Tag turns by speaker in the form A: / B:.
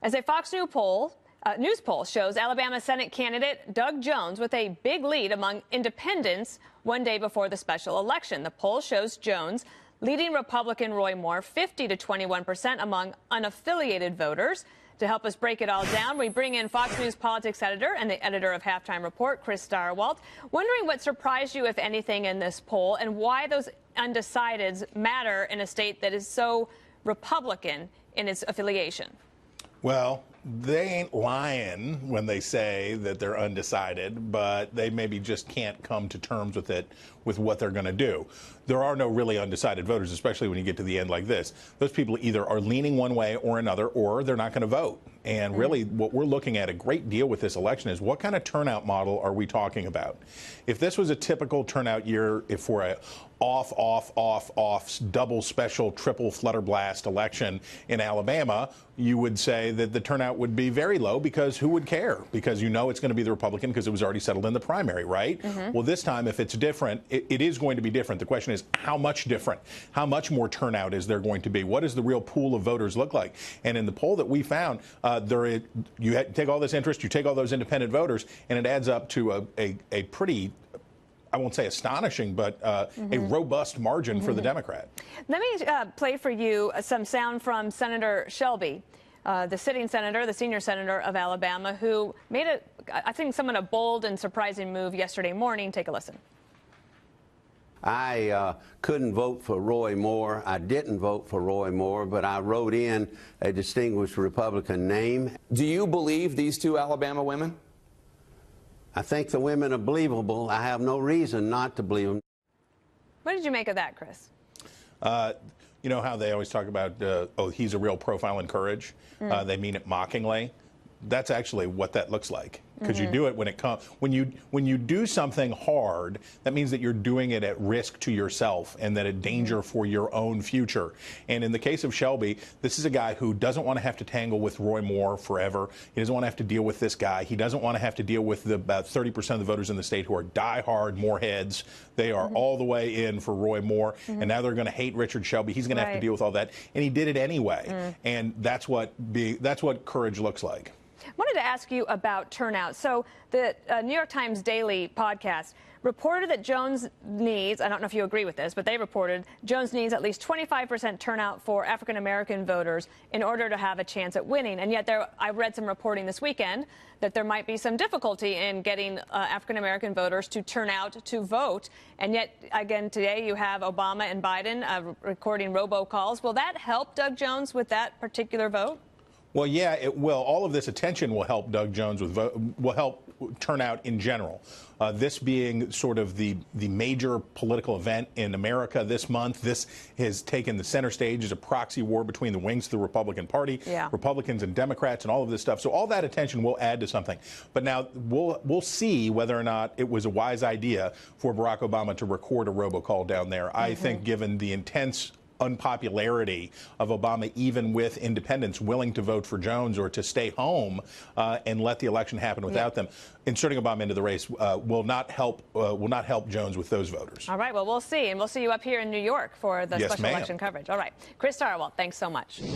A: As a Fox News poll shows Alabama Senate candidate Doug Jones with a big lead among independents one day before the special election. The poll shows Jones leading Republican Roy Moore 50 to 21% among unaffiliated voters. To help us break it all down, we bring in Fox News politics editor and the editor of Halftime Report, Chris Starwalt. Wondering what surprised you, if anything, in this poll and why those undecideds matter in a state that is so Republican in its affiliation.
B: Well, they ain't lying when they say that they're undecided, but they maybe just can't come to terms with it, with what they're going to do. There are no really undecided voters, especially when you get to the end like this. Those people either are leaning one way or another, or they're not going to vote. And really, what we're looking at a great deal with this election is what kind of turnout model are we talking about? If this was a typical turnout year, if for a off, double special, triple flutterblast election in Alabama, you would say that the turnout would be very low, because who would care? Because you know it's going to be the Republican because it was already settled in the primary, right? Well, this time, if it's different, it is going to be different. The question is, how much different? How much more turnout is there going to be? What does the real pool of voters look like? And in the poll that we found, you take all this interest, you take all those independent voters, and it adds up to a pretty, I won't say astonishing, but a robust margin for the Democrat. Let
A: me play for you some sound from Senator Shelby, the sitting senator, the senior senator of Alabama, who made I think, somewhat a bold and surprising move yesterday morning. Take a listen.
C: I couldn't vote for Roy Moore. I didn't vote for Roy Moore, but I wrote in a distinguished Republican name.
D: Do you believe these two Alabama women?
C: I think the women are believable. I have no reason not to believe them.
A: What did you make of that, Chris?
B: You know how they always talk about, oh, he's a real profile in courage? They mean it mockingly. That's actually what that looks like, because you do it when it comes when you do something hard. That means that you're doing it at risk to yourself and that a danger for your own future. And in the case of Shelby, this is a guy who doesn't want to have to tangle with Roy Moore forever. He doesn't want to have to deal with this guy. He doesn't want to have to deal with the about 30% of the voters in the state who are diehard Mooreheads. They are all the way in for Roy Moore, and now they're going to hate Richard Shelby. He's going to have to deal with all that, and he did it anyway. And that's what courage looks like.
A: I wanted to ask you about turnout. So the New York Times Daily podcast reported that Jones needs, I don't know if you agree with this, but they reported Jones needs at least 25% turnout for African-American voters in order to have a chance at winning. And yet I read some reporting this weekend that there might be some difficulty in getting African-American voters to turn out to vote. And yet, again, today you have Obama and Biden recording robocalls. Will that help Doug Jones with that particular vote?
B: Well, yeah, it will. All of this attention will help Doug Jones will help turnout in general. This being sort of the major political event in America this month. This has taken the center stage as a proxy war between the wings of the Republican Party, Republicans and Democrats, and all of this stuff. So all that attention will add to something. But now we'll see whether or not it was a wise idea for Barack Obama to record a robocall down there. I think, given the intense unpopularity of Obama, even with independents willing to vote for Jones or to stay home and let the election happen without them, inserting Obama into the race will not help Jones with those voters.
A: All right, well, we'll see, and we'll see you up here in New York for the special election coverage. All right, Chris Starwalt, thanks so much.